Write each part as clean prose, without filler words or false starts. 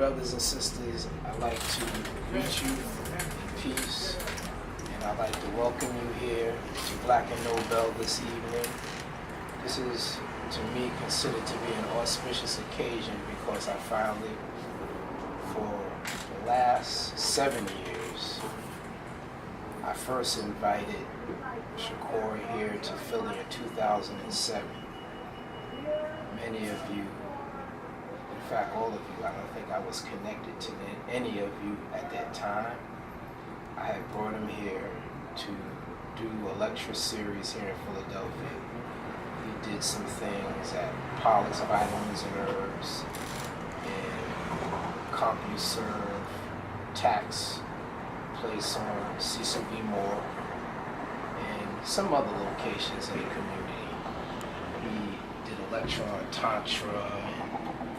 brothers and sisters, I'd like to greet you in peace, and I'd like to welcome you here to Black and Nobel this evening. This is, to me, considered to be an auspicious occasion because I finally, for the last 7 years, I first invited Shakoor here to Philly in 2007. Many of you, in fact all of you, I don't think I was connected to any of you at that time. I had brought him here to do a lecture series here in Philadelphia. He did some things at Pollock's Vitamins and Herbs, and CompuServe Tax place on Cecil B. Moore, and some other locations in the community. He did a lecture on Tantra and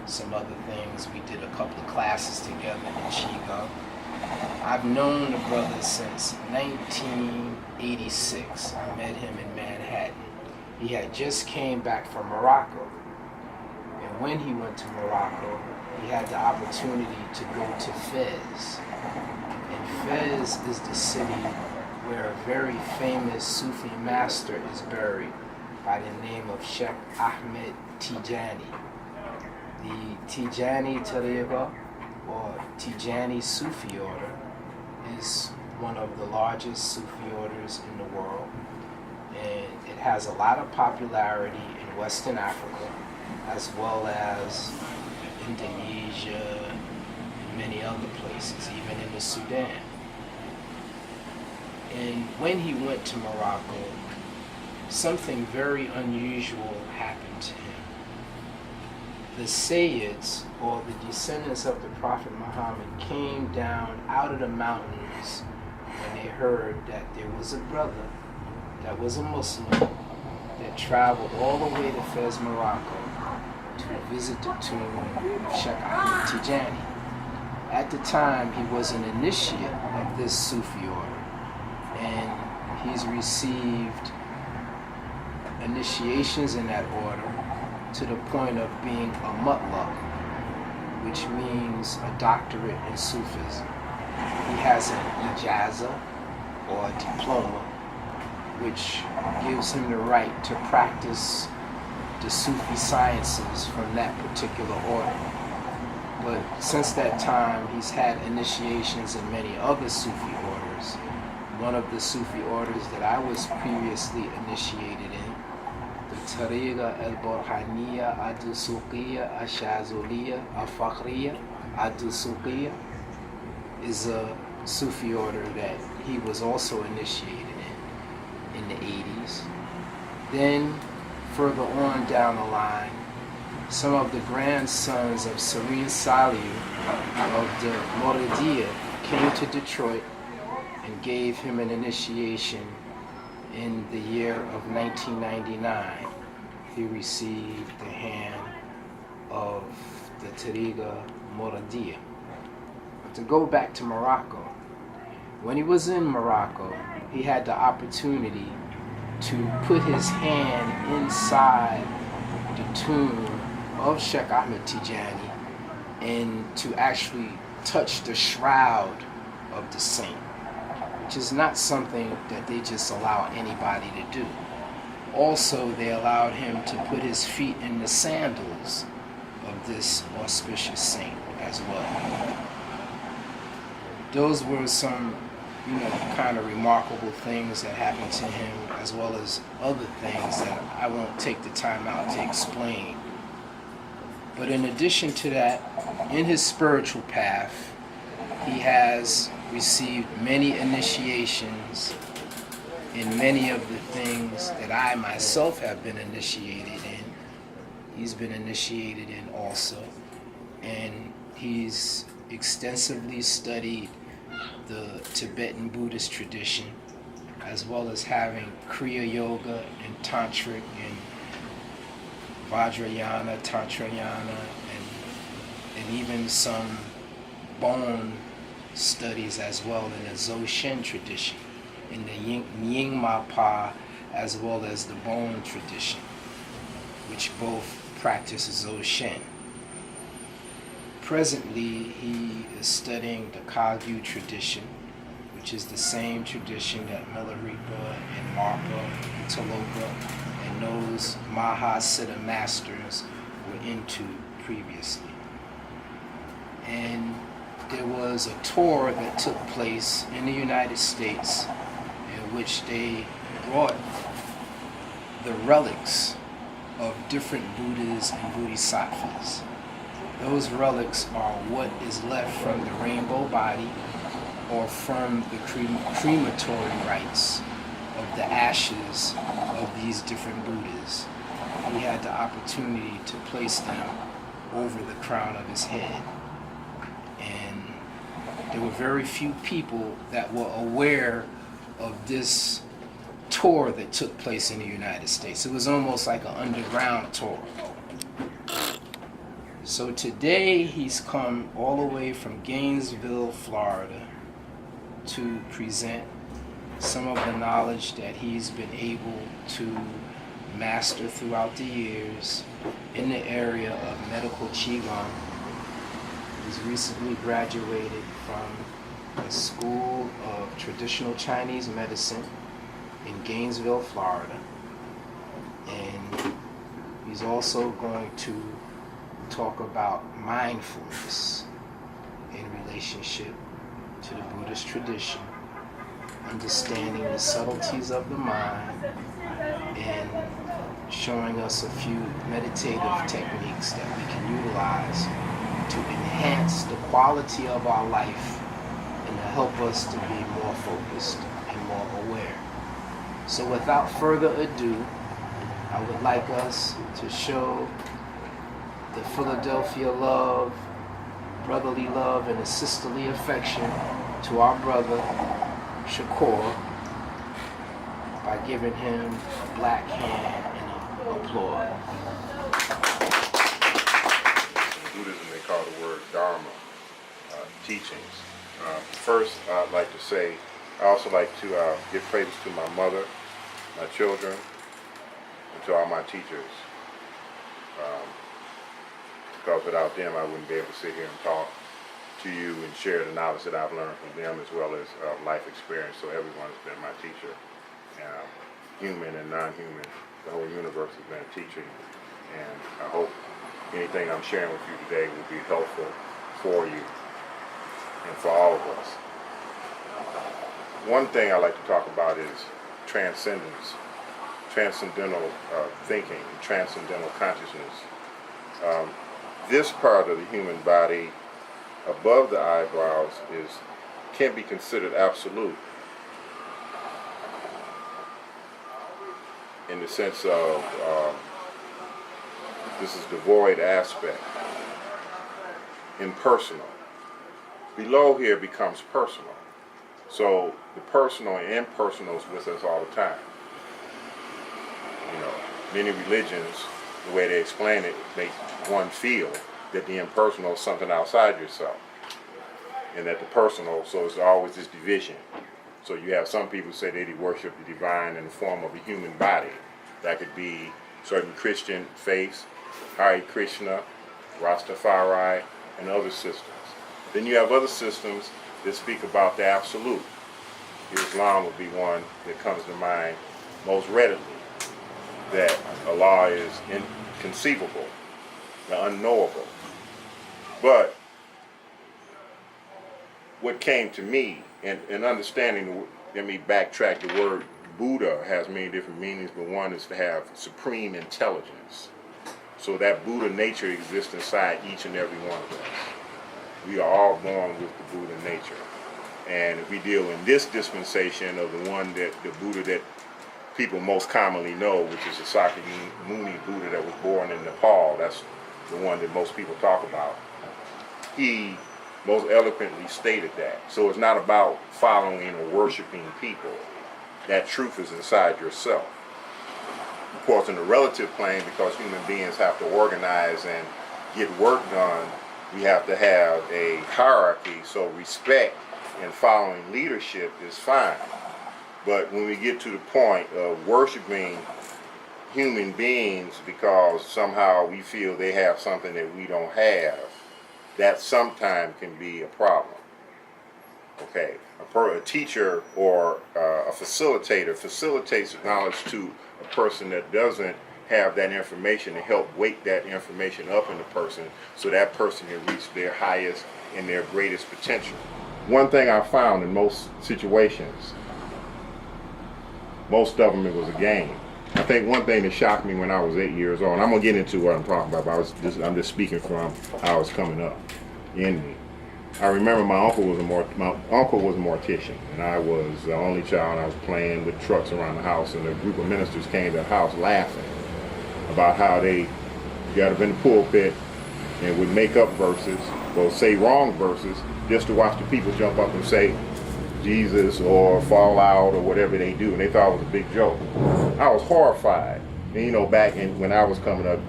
some other things. We did a couple of classes together in Qigong. I've known the brother since 1986. I met him in Manhattan. He had just came back from Morocco. And when he went to Morocco, he had the opportunity to go to Fez. And Fez is the city where a very famous Sufi master is buried by the name of Sheikh Ahmed Tijani. The Tijani Tariqa, or Tijani Sufi order, is one of the largest Sufi orders in the world, and it has a lot of popularity in Western Africa as well as Indonesia and many other places, even in the Sudan. And when he went to Morocco, something very unusual happened to him. The Sayyids, or the descendants of the Prophet Muhammad, came down out of the mountains when they heard that there was a brother that was a Muslim that traveled all the way to Fez, Morocco to visit the tomb of Sheikh Ahmed Tijani. At the time, he was an initiate of this Sufi order, and he's received initiations in that order to the point of being a mutlaq, which means a doctorate in Sufism. He has an ijazah, or a diploma, which gives him the right to practice the Sufi sciences from that particular order. But since that time, he's had initiations in many other Sufi orders. One of the Sufi orders that I was previously initiated in, the Tariqa al-Burhaniya ad-Dusuqiyya al-Shazuliyya al-Fakhriya ad-Dusuqiyya, is a Sufi order that he was also initiated in the 80s. Then, further on down the line, some of the grandsons of Serene Saliu of the Moridiyya came to Detroit and gave him an initiation in the year of 1999. He received the hand of the Tariqa Moridiyya. To go back to Morocco, when he was in Morocco, he had the opportunity to put his hand inside the tomb of Sheikh Ahmed Tijani and to actually touch the shroud of the saint, which is not something that they just allow anybody to do. Also, they allowed him to put his feet in the sandals of this auspicious saint as well. Those were some, kind of remarkable things that happened to him, as well as other things that I won't take the time out to explain. But in addition to that, in his spiritual path, he has received many initiations in many of the things that I myself have been initiated in. He's been initiated in also. And he's extensively studied the Tibetan Buddhist tradition, as well as having Kriya Yoga and Tantric and Vajrayana, Tantrayana, and even some bone studies as well in the Dzogchen tradition, in the Nyingma, as well as the bone tradition, which both practice Dzogchen. presently he is studying the Kagyu tradition, which is the same tradition that Milarepa and Marpa and Talopa and those Maahaah-Siddha masters were into previously. And there was a tour that took place in the United States in which they brought the relics of different Buddhas and Bodhisattvas. Those relics are what is left from the rainbow body or from the crematory rites of the ashes of these different Buddhas. He had the opportunity to place them over the crown of his head. And there were very few people that were aware of this tour that took place in the United States. It was almost like an underground tour. So today he's come all the way from Gainesville, Florida, to present some of the knowledge that he's been able to master throughout the years in the area of medical Qigong. He's recently graduated from the School of Traditional Chinese Medicine in Gainesville, Florida. And he's also going to talk about mindfulness in relationship to the Buddhist tradition, understanding the subtleties of the mind, and showing us a few meditative techniques that we can utilize to enhance the quality of our life and to help us to be more focused and more aware. So without further ado, I would like us to show the Philadelphia love, brotherly love, and the sisterly affection to our brother Shakur by giving him a black hand and an applaud. In Buddhism, they call the word Dharma, teachings. First, I'd like to say, I also like to give praises to my mother, my children, and to all my teachers. Because without them, I wouldn't be able to sit here and talk to you and share the knowledge that I've learned from them, as well as life experience. So everyone has been my teacher. Human and non-human, the whole universe has been a teacher. And I hope anything I'm sharing with you today will be helpful for you and for all of us. One thing I like to talk about is transcendence, transcendental thinking, transcendental consciousness. This part of the human body above the eyebrows can be considered absolute in the sense of this is the void aspect, impersonal. Below here becomes personal. So the personal and impersonal is with us all the time. You know, many religions, the way they explain it, make one feel that the impersonal is something outside yourself, and that the personal, so it's always this division. So you have some people say they worship the divine in the form of a human body. That could be certain Christian faiths, Hare Krishna, Rastafari, and other systems. Then you have other systems that speak about the absolute. Islam would be one that comes to mind most readily, that Allah is inconceivable, the unknowable. But what came to me, and understanding, let me backtrack, the word Buddha has many different meanings, but one is to have supreme intelligence. So that Buddha nature exists inside each and every one of us. We are all born with the Buddha nature. And if we deal in this dispensation of the one that, the Buddha that people most commonly know, which is the Shakyamuni Buddha that was born in Nepal, that's the one that most people talk about. He most eloquently stated that. So it's not about following or worshiping people. That truth is inside yourself. Of course, in the relative plane, because human beings have to organize and get work done, we have to have a hierarchy, so respect and following leadership is fine. But when we get to the point of worshiping human beings because somehow we feel they have something that we don't have, that sometimes can be a problem. Okay, a teacher or a facilitator facilitates knowledge to a person that doesn't have that information to help wake that information up in the person so that person can reach their highest and their greatest potential. One thing I found in most situations, most of them, it was a game. I think one thing that shocked me when I was 8 years old, and I'm gonna get into what I'm talking about, but I'm just speaking from how I was coming up in me. I remember my uncle was a mortician, and I was the only child. I was playing with trucks around the house, and a group of ministers came to the house laughing about how they got up in the pulpit and would make up verses or say wrong verses just to watch the people jump up and say Jesus or fall out or whatever they do, and they thought it was a big joke. I was horrified. And back when I was coming up,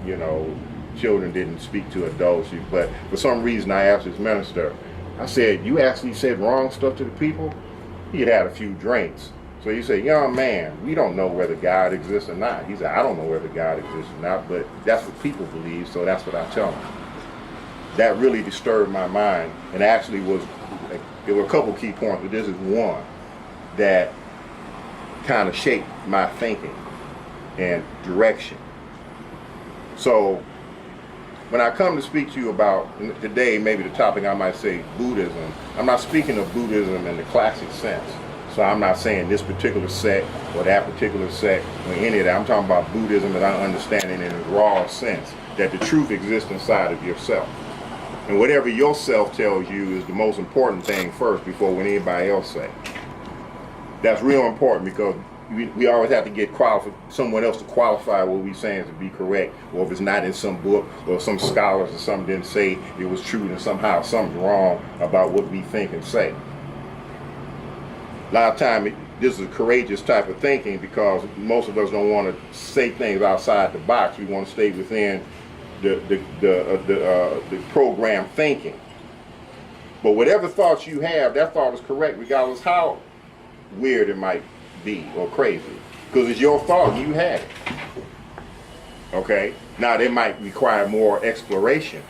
children didn't speak to adults, but for some reason I asked this minister, I said, "You actually said wrong stuff to the people?" He had a few drinks. So he said, "Young man, we don't know whether God exists or not." He said, "I don't know whether God exists or not, but that's what people believe, so that's what I tell them." That really disturbed my mind, and actually there were a couple key points, but this is one that kind of shaped my thinking and direction. So when I come to speak to you about today, maybe the topic I might say Buddhism, I'm not speaking of Buddhism in the classic sense. So I'm not saying this particular sect or that particular sect or any of that. I'm talking about Buddhism as I understand it in a raw sense, that the truth exists inside of yourself. And whatever yourself tells you is the most important thing first before what anybody else say. That's real important because we always have to get someone else to qualify what we're saying to be correct, or if it's not in some book or some scholars or something didn't say it was true, and somehow something's wrong about what we think and say. A lot of time this is a courageous type of thinking because most of us don't want to say things outside the box. We want to stay within the program thinking. But whatever thoughts you have, that thought is correct regardless how weird it might be or crazy, because it's your thought, you had it. Okay, now it might require more exploration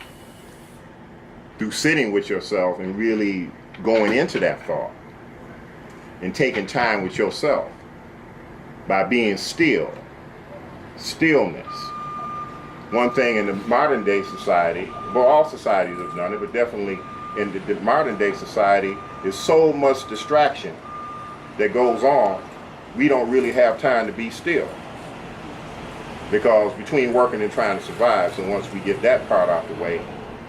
through sitting with yourself and really going into that thought and taking time with yourself by being still. Stillness. One thing in the modern day society, well, all societies have done it, but definitely in the modern day society, there's so much distraction that goes on, we don't really have time to be still. Because between working and trying to survive, so once we get that part out the way,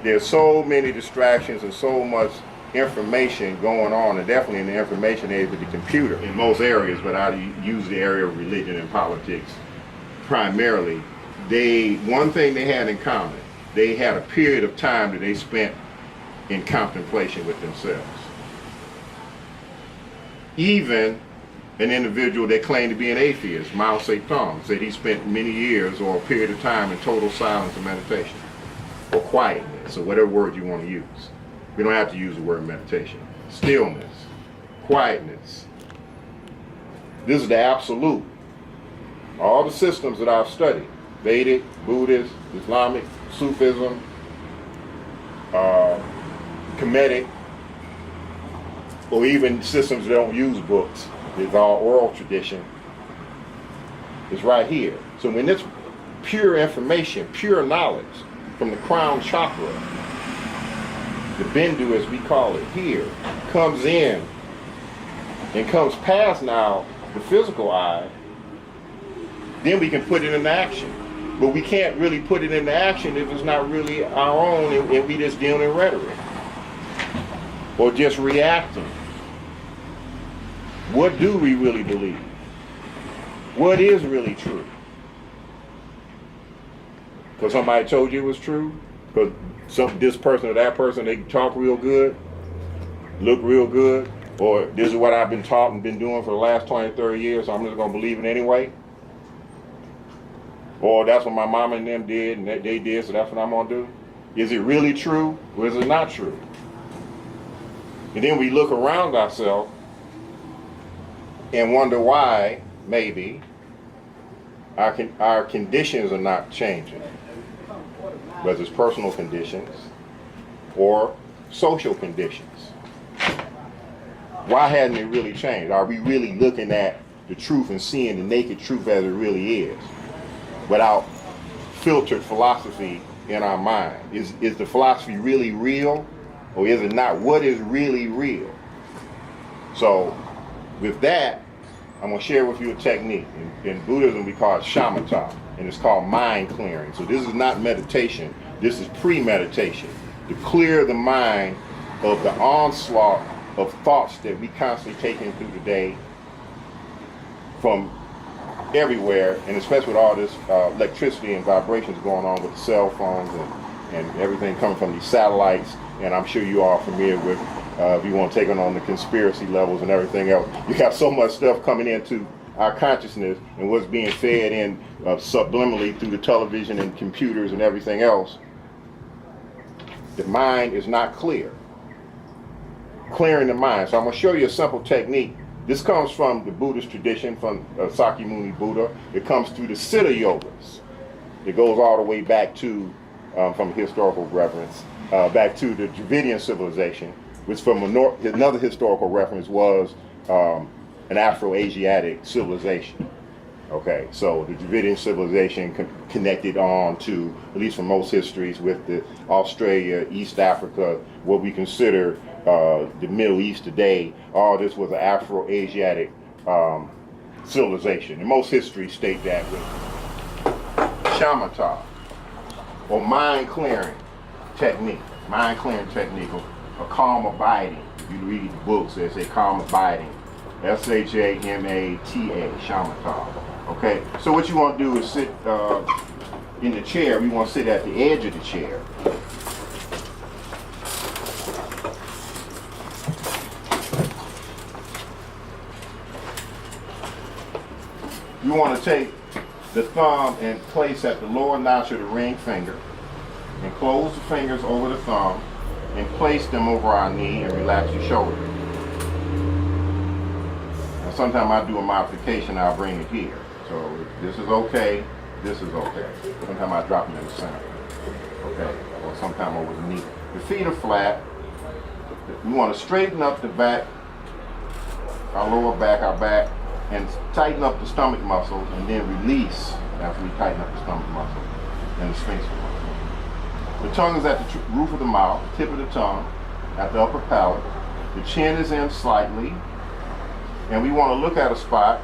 there's so many distractions and so much information going on, and definitely in the information age with the computer in most areas, but I use the area of religion and politics primarily. One thing they had in common, they had a period of time that they spent in contemplation with themselves. Even an individual that claimed to be an atheist, Mao Zedong, said he spent many years or a period of time in total silence and meditation, or quietness, or whatever word you want to use. We don't have to use the word meditation. Stillness, quietness. This is the absolute. All the systems that I've studied, Vedic, Buddhist, Islamic, Sufism, Kemetic, or even systems that don't use books. It's all oral tradition. It's right here. So when this pure information, pure knowledge from the crown chakra, the bindu as we call it here, comes in and comes past now the physical eye, then we can put it into action. But we can't really put it into action if it's not really our own and we just dealing in rhetoric or just reacting. What do we really believe? What is really true? Because somebody told you it was true? Because this person or that person, they talk real good, look real good, or this is what I've been taught and been doing for the last 20, 30 years, so I'm just going to believe it anyway? Or that's what my mama and them did and they did, so that's what I'm going to do? Is it really true or is it not true? And then we look around ourselves and wonder why, maybe, our conditions are not changing. Whether it's personal conditions, or social conditions. Why hadn't it really changed? Are we really looking at the truth and seeing the naked truth as it really is, without filtered philosophy in our mind? Is the philosophy really real, or is it not? What is really real? So with that, I'm going to share with you a technique. In Buddhism, we call it shamatha, and it's called mind clearing. So this is not meditation. This is premeditation, to clear the mind of the onslaught of thoughts that we constantly take in through the day from everywhere, and especially with all this electricity and vibrations going on with the cell phones and everything coming from these satellites. And I'm sure you are familiar with, if you want to take it on the conspiracy levels and everything else, you have so much stuff coming into our consciousness and what's being fed in subliminally through the television and computers and everything else. The mind is not clear. Clearing the mind. So I'm going to show you a simple technique. This comes from the Buddhist tradition, from Sakyamuni Buddha. It comes through the Siddha Yogas. It goes all the way back to, from historical reference, back to the Dravidian civilization, which from another historical reference was an Afro-Asiatic civilization. Okay, so the Dravidian civilization connected on to, at least from most histories, with the Australia, East Africa, what we consider the Middle East today. All this was an Afro-Asiatic civilization. And most histories state that with shamatha, or mind clearing technique, or calm abiding. If you read the books, they say calm abiding, S-H-A-M-A-T-A, shamatha. Okay, so what you want to do is sit in the chair. We want to sit at the edge of the chair. You want to take the thumb and place at the lower notch of the ring finger, and close the fingers over the thumb and place them over our knee and relax your shoulder. Now sometimes I do a modification, I'll bring it here. So this is okay, this is okay. Sometimes I drop them in the center. Okay, or sometimes over the knee. The feet are flat. We want to straighten up the back, our lower back, our back, and tighten up the stomach muscles, and then release after we tighten up the stomach muscle and the sphincter muscle. The tongue is at the roof of the mouth, the tip of the tongue, at the upper palate. The chin is in slightly, and we want to look at a spot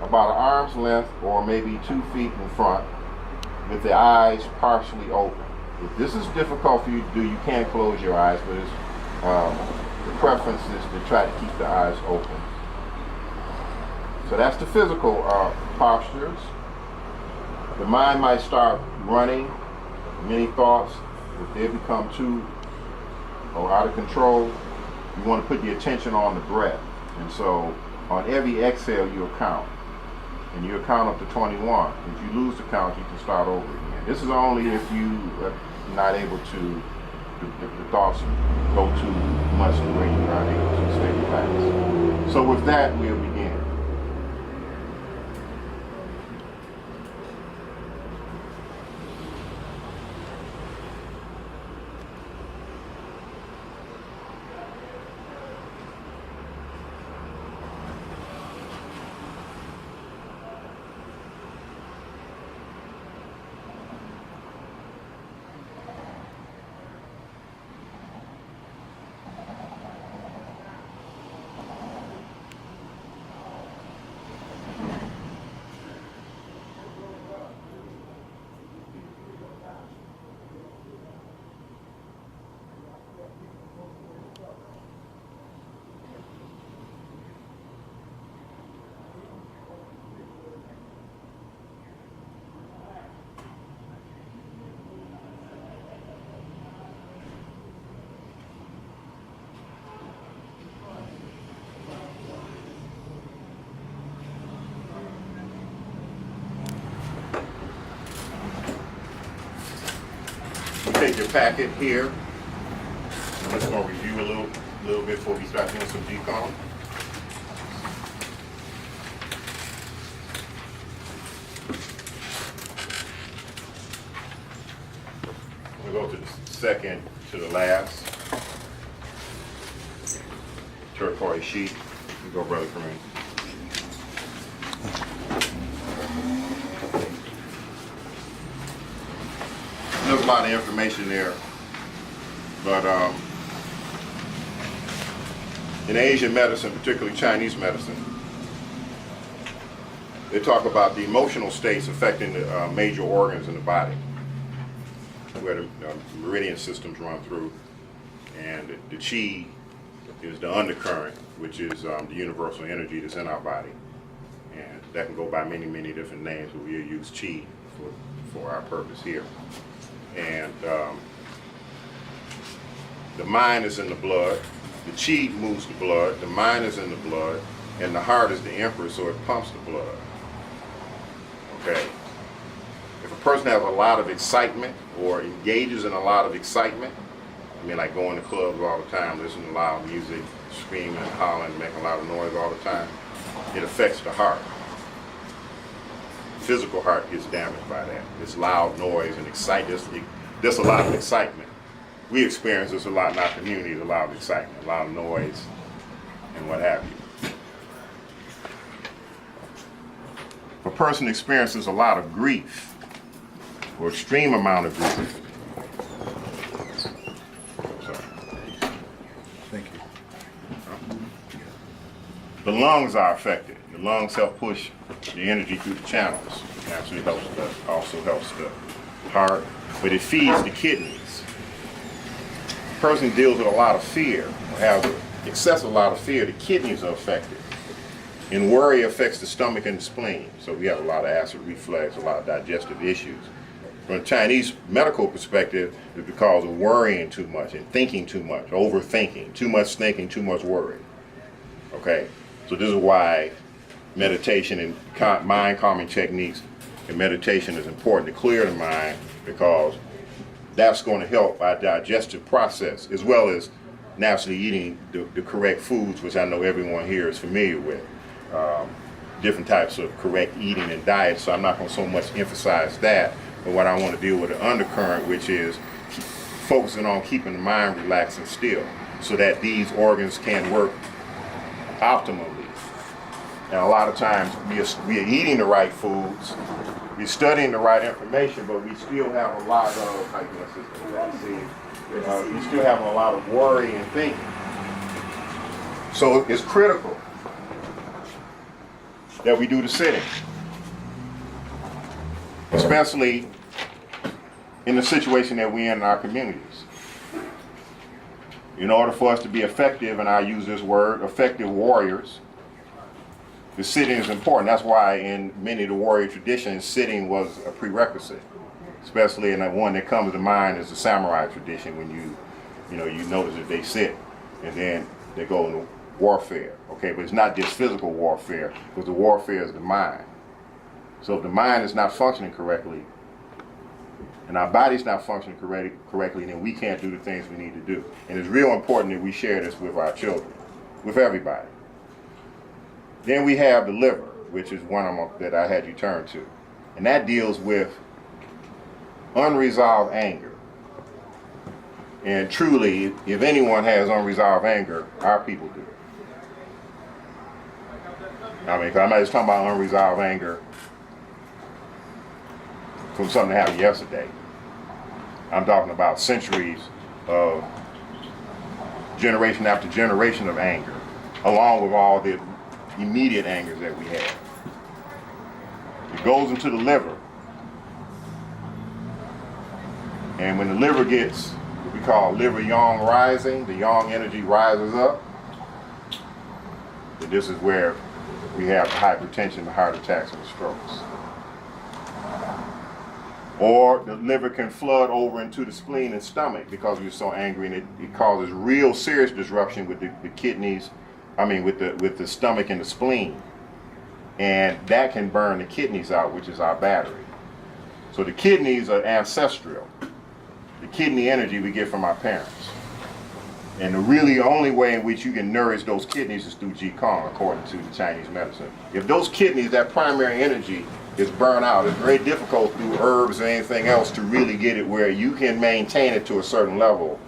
about an arm's length or maybe 2 feet in front, with the eyes partially open. If this is difficult for you to do, you can close your eyes, but it's, the preference is to try to keep the eyes open. So that's the physical postures. The mind might start running, many thoughts. If they become too or out of control, you want to put the attention on the breath. And so on every exhale, you'll count. And you'll count up to 21. If you lose the count, you can start over again. This is only if you are not able to, the thoughts go too much to where you're not able to stay relaxed. So with that, we'll begin. Take your packet here. I'm just going to review a little bit before we start doing some Qigong. go to the second to the last turquoise sheet. You go, Brother Kareem. There's a lot of information there, but in Asian medicine, particularly Chinese medicine, they talk about the emotional states affecting the major organs in the body, where the meridian systems run through, and the qi is the undercurrent, which is the universal energy that's in our body, and that can go by many, many different names, but we'll use qi for our purpose here. And the mind is in the blood, the qi moves the blood, the mind is in the blood, and the heart is the emperor, so it pumps the blood. Okay? If a person has a lot of excitement or engages in a lot of excitement, I mean, like going to clubs all the time, listening to loud music, screaming, hollering, making a lot of noise all the time, it affects the heart. Physical heart gets damaged by that. This loud noise and excitement, there's a lot of excitement. We experience this a lot in our communities, a lot of excitement, a lot of noise, and what have you. If a person experiences a lot of grief, or extreme amount of grief, Thank you. the lungs are affected. The lungs help push the energy through the channels. It actually also helps the heart, but it feeds the kidneys. A person deals with a lot of fear, or has excessive lot of fear, the kidneys are affected. And worry affects the stomach and the spleen. So we have a lot of acid reflux, a lot of digestive issues. From a Chinese medical perspective, it's because of worrying too much and thinking too much, overthinking, too much thinking, too much worry. Okay, so this is why meditation and mind calming techniques and meditation is important to clear the mind, because that's going to help our digestive process, as well as naturally eating the correct foods, which I know everyone here is familiar with. Different types of correct eating and diet, so I'm not going to so much emphasize that, but what I want to deal with the undercurrent, which is focusing on keeping the mind relaxed and still, so that these organs can work optimally. And a lot of times we are eating the right foods, we're studying the right information, but we still have a lot of, we still have a lot of worry and thinking. So it's critical that we do the sitting, especially in the situation that we're in our communities. In order for us to be effective, and I use this word, effective warriors, the sitting is important. That's why in many of the warrior traditions, sitting was a prerequisite, especially in the one that comes to mind is the samurai tradition, when you notice that they sit and then they go into warfare. Okay, but it's not just physical warfare, because the warfare is the mind. So if the mind is not functioning correctly, and our body's not functioning correctly, then we can't do the things we need to do. And it's real important that we share this with our children, with everybody. Then we have the liver, which is one of them that I had you turn to. And that deals with unresolved anger. And truly, if anyone has unresolved anger, our people do. I mean, 'cause I'm not just talking about unresolved anger from something that happened yesterday. I'm talking about centuries of generation after generation of anger, along with all the immediate angers that we have. It goes into the liver. And when the liver gets what we call liver yang rising, the yang energy rises up, and this is where we have the hypertension, the heart attacks, and the strokes. Or the liver can flood over into the spleen and stomach because we're so angry, and it causes real serious disruption with the kidneys, with the stomach and the spleen. And that can burn the kidneys out, which is our battery. So the kidneys are ancestral. The kidney energy we get from our parents. And the really only way in which you can nourish those kidneys is through Qigong, according to the Chinese medicine. If those kidneys, that primary energy, it's burnt out. It's very difficult through herbs or anything else to really get it where you can maintain it to a certain level.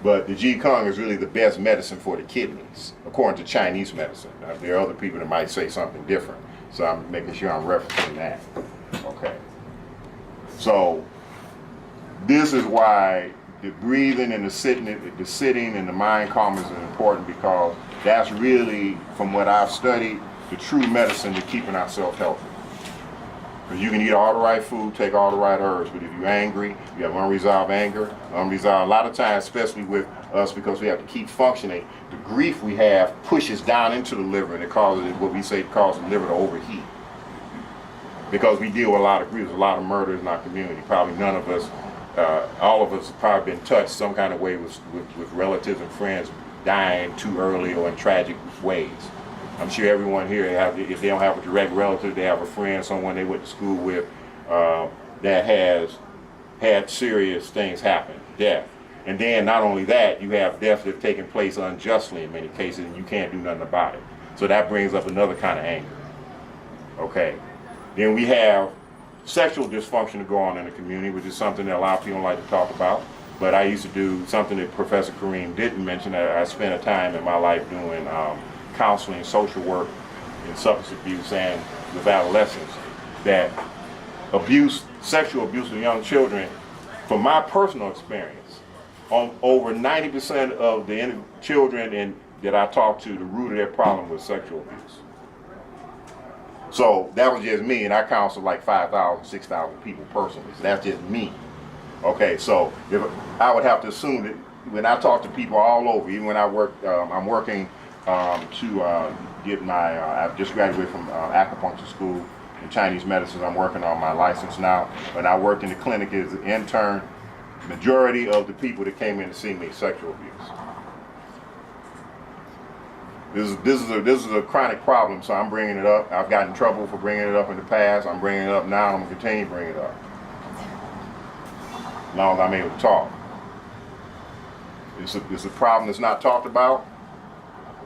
But the Qigong is really the best medicine for the kidneys, according to Chinese medicine. Now, there are other people that might say something different, so I'm making sure I'm referencing that. Okay. So this is why the breathing and the sitting and the mind calming is important, because that's really, from what I've studied, the true medicine to keeping ourselves healthy. Because you can eat all the right food, take all the right herbs, but if you're angry, you have unresolved anger, a lot of times, especially with us, because we have to keep functioning, the grief we have pushes down into the liver, and it causes what we say causes the liver to overheat. Because we deal with a lot of grief, there's a lot of murders in our community. Probably none of us, all of us have probably been touched some kind of way with relatives and friends dying too early or in tragic ways. I'm sure everyone here, if they don't have a direct relative, they have a friend, someone they went to school with that has had serious things happen, death. And then not only that, you have deaths that have taken place unjustly in many cases, and you can't do nothing about it. So that brings up another kind of anger. Okay. Then we have sexual dysfunction to go on in the community, which is something that a lot of people don't like to talk about. But I used to do something that Professor Kareem didn't mention. I spent a time in my life doing counseling, social work, and substance abuse, and with adolescents. That abuse, sexual abuse of young children, from my personal experience, on over 90% of the children that I talked to, the root of their problem was sexual abuse. So that was just me, and I counseled like 5,000, 6,000 people personally. So that's just me. Okay, so if I would have to assume that when I talk to people all over, even when I work, I'm working to get my, I've just graduated from acupuncture school in Chinese medicine. I'm working on my license now. When I worked in the clinic as an intern, majority of the people that came in to see me, sexual abuse. This is a chronic problem, so I'm bringing it up. I've gotten in trouble for bringing it up in the past. I'm bringing it up now, and I'm going to continue to bring it up as long as I'm able to talk. It's a problem that's not talked about,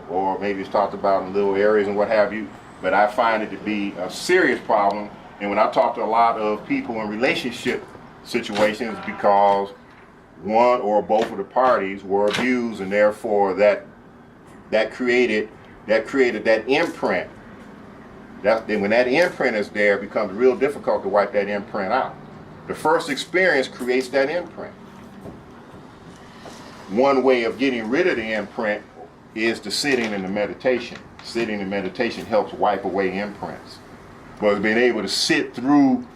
or maybe it's talked about in little areas and what have you, but I find it to be a serious problem. And when I talk to a lot of people in relationship situations, because one or both of the parties were abused, and therefore that created that imprint. When that imprint is there, it becomes real difficult to wipe that imprint out. The first experience creates that imprint. One way of getting rid of the imprint is the sitting and the meditation. Sitting and meditation helps wipe away imprints. But being able to sit through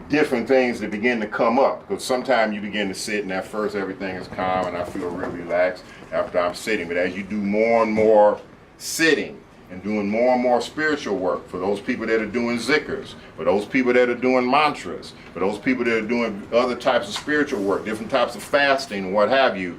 different things that begin to come up, because sometimes you begin to sit and at first everything is calm and I feel really relaxed after I'm sitting. But as you do more and more sitting and doing more and more spiritual work, for those people that are doing zikrs, for those people that are doing mantras, for those people that are doing other types of spiritual work, different types of fasting and what have you,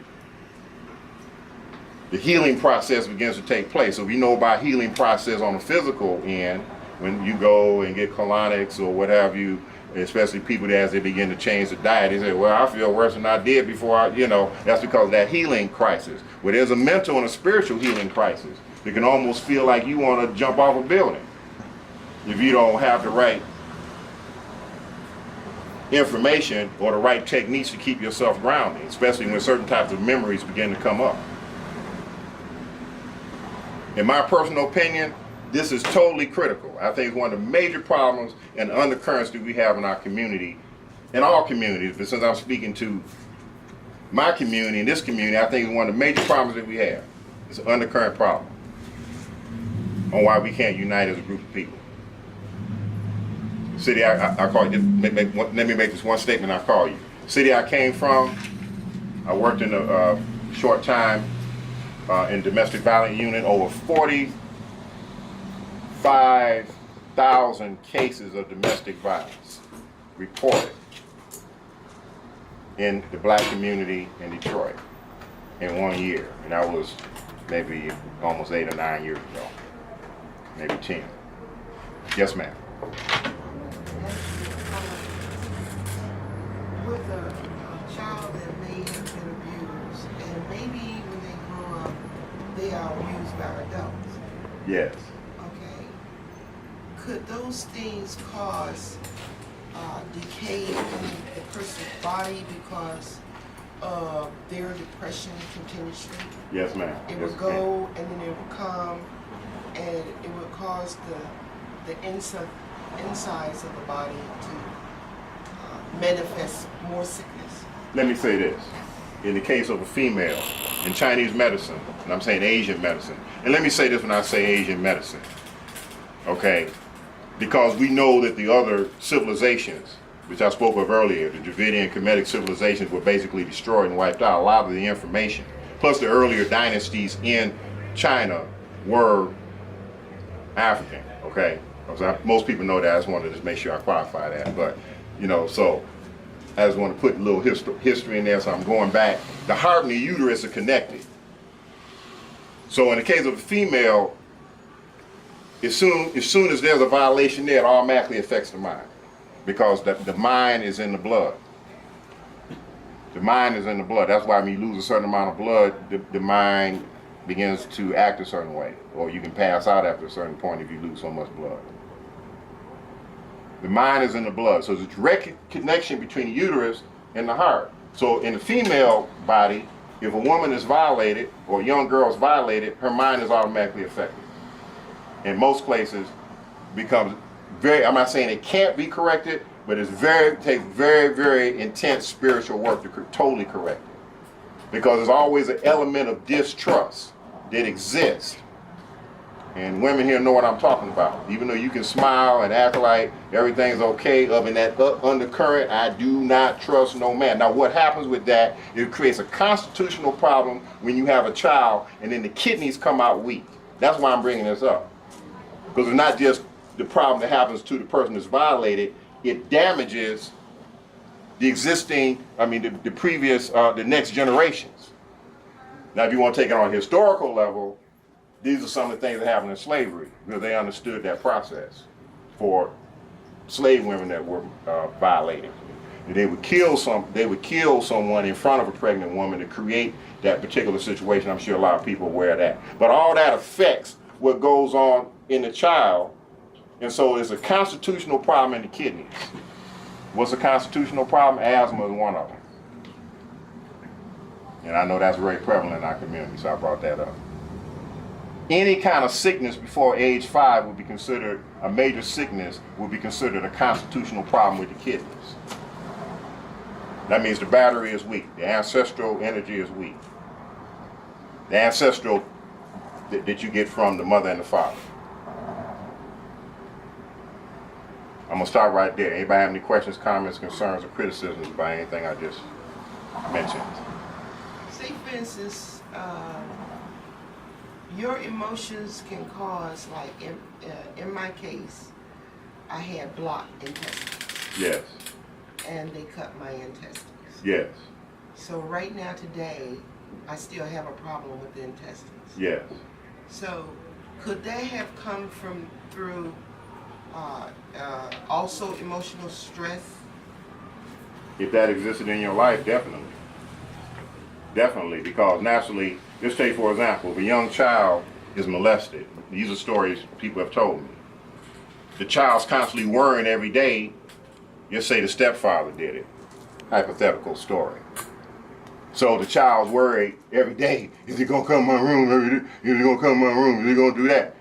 the healing process begins to take place. So we know about healing process on the physical end, when you go and get colonics or what have you, especially people that as they begin to change the diet, they say, well, I feel worse than I did before, that's because of that healing crisis. Well, there's a mental and a spiritual healing crisis. It can almost feel like you want to jump off a building if you don't have the right information or the right techniques to keep yourself grounded, especially when certain types of memories begin to come up. In my personal opinion, this is totally critical. I think it's one of the major problems and undercurrents that we have in our community, in all communities, but since I'm speaking to my community and this community, I think it's one of the major problems that we have. It's an undercurrent problem on why we can't unite as a group of people. City I call you, let me make this one statement. I call you. City I came from, I worked in a short time in domestic violence unit, over 45,000 cases of domestic violence reported in the black community in Detroit in 1 year. And that was maybe almost 8 or 9 years ago, maybe 10. Yes, ma'am. With a child that may have been abused, and maybe when they grow up, they are abused by adults. Yes. Okay. Could those those things cause decay in a person's body because of their depression continuously? Yes, ma'am. It Yes, would it go and then it would come and it would cause the insides of the body to manifest more sickness. Let me say this. In the case of a female, in Chinese medicine, and I'm saying Asian medicine, and let me say this when I say Asian medicine, okay? Because we know that the other civilizations, which I spoke of earlier, the Dravidian Kemetic civilizations were basically destroyed and wiped out. A lot of the information, plus the earlier dynasties in China were African, okay? Most people know that. I just wanted to just make sure I qualify that. But, you know, so I just want to put a little history in there, so I'm going back. The heart and the uterus are connected. So in the case of a female, as soon as there's a violation there, it automatically affects the mind. Because the mind is in the blood. The mind is in the blood. That's why when you lose a certain amount of blood, the mind begins to act a certain way. Or you can pass out after a certain point if you lose so much blood. The mind is in the blood. So there's a direct connection between the uterus and the heart. So in the female body, if a woman is violated or a young girl is violated, her mind is automatically affected. In most places, becomes very, I'm not saying it can't be corrected, but it takes very, very intense spiritual work to totally correct it. Because there's always an element of distrust that exists. And women here know what I'm talking about. Even though you can smile and act like everything's okay, up in that undercurrent, I do not trust no man. Now what happens with that, it creates a constitutional problem when you have a child and then the kidneys come out weak. That's why I'm bringing this up. Because it's not just the problem that happens to the person that's violated, it damages the existing, the previous, the next generations. Now if you want to take it on a historical level, these are some of the things that happened in slavery, because they understood that process for slave women that were violated. And they would kill someone in front of a pregnant woman to create that particular situation. I'm sure a lot of people are aware of that. But all that affects what goes on in the child, and so it's a constitutional problem in the kidneys. What's a constitutional problem? Asthma is one of them. And I know that's very prevalent in our community, so I brought that up. Any kind of sickness before age 5 would be considered a major sickness, would be considered a constitutional problem with the kidneys. That means the battery is weak, the ancestral energy is weak. The ancestral that you get from the mother and the father. I'm gonna start right there. Anybody have any questions, comments, concerns, or criticisms about anything I just mentioned? Say for instance, your emotions can cause, like in my case, I had blocked intestines. Yes. And they cut my intestines. Yes. So right now today, I still have a problem with the intestines. Yes. So could that have come through also emotional stress? If that existed in your life, definitely. Definitely, because naturally, just take for example, if a young child is molested, these are stories people have told me. The child's constantly worrying every day, just say the stepfather did it. Hypothetical story. So the child's worried every day, is he gonna come in my room? Is he gonna come in my room? Is he gonna do that?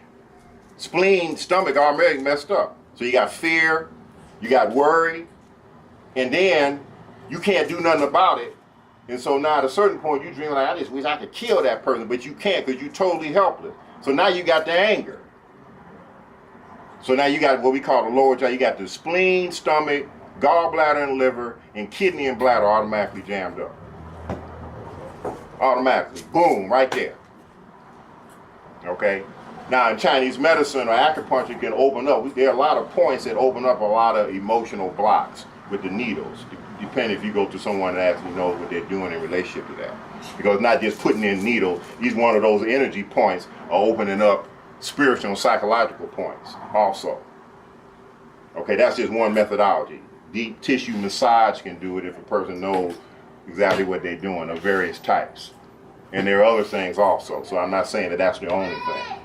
Spleen, stomach already messed up. So you got fear, you got worry, and then you can't do nothing about it. And so now at a certain point you dream like, I just wish I could kill that person, but you can't because you're totally helpless. So now you got the anger. So now you got what we call the lower jaw. You got the spleen, stomach, gallbladder and liver, and kidney and bladder automatically jammed up. Automatically, boom, right there. Okay? Now in Chinese medicine or acupuncture can open up. There are a lot of points that open up a lot of emotional blocks with the needles. Depending if you go to someone that actually knows what they're doing in relationship to that. Because not just putting in needles, each one of those energy points are opening up spiritual and psychological points also. Okay, that's just one methodology. Deep tissue massage can do it if a person knows exactly what they're doing of various types. And there are other things also, so I'm not saying that that's the only thing.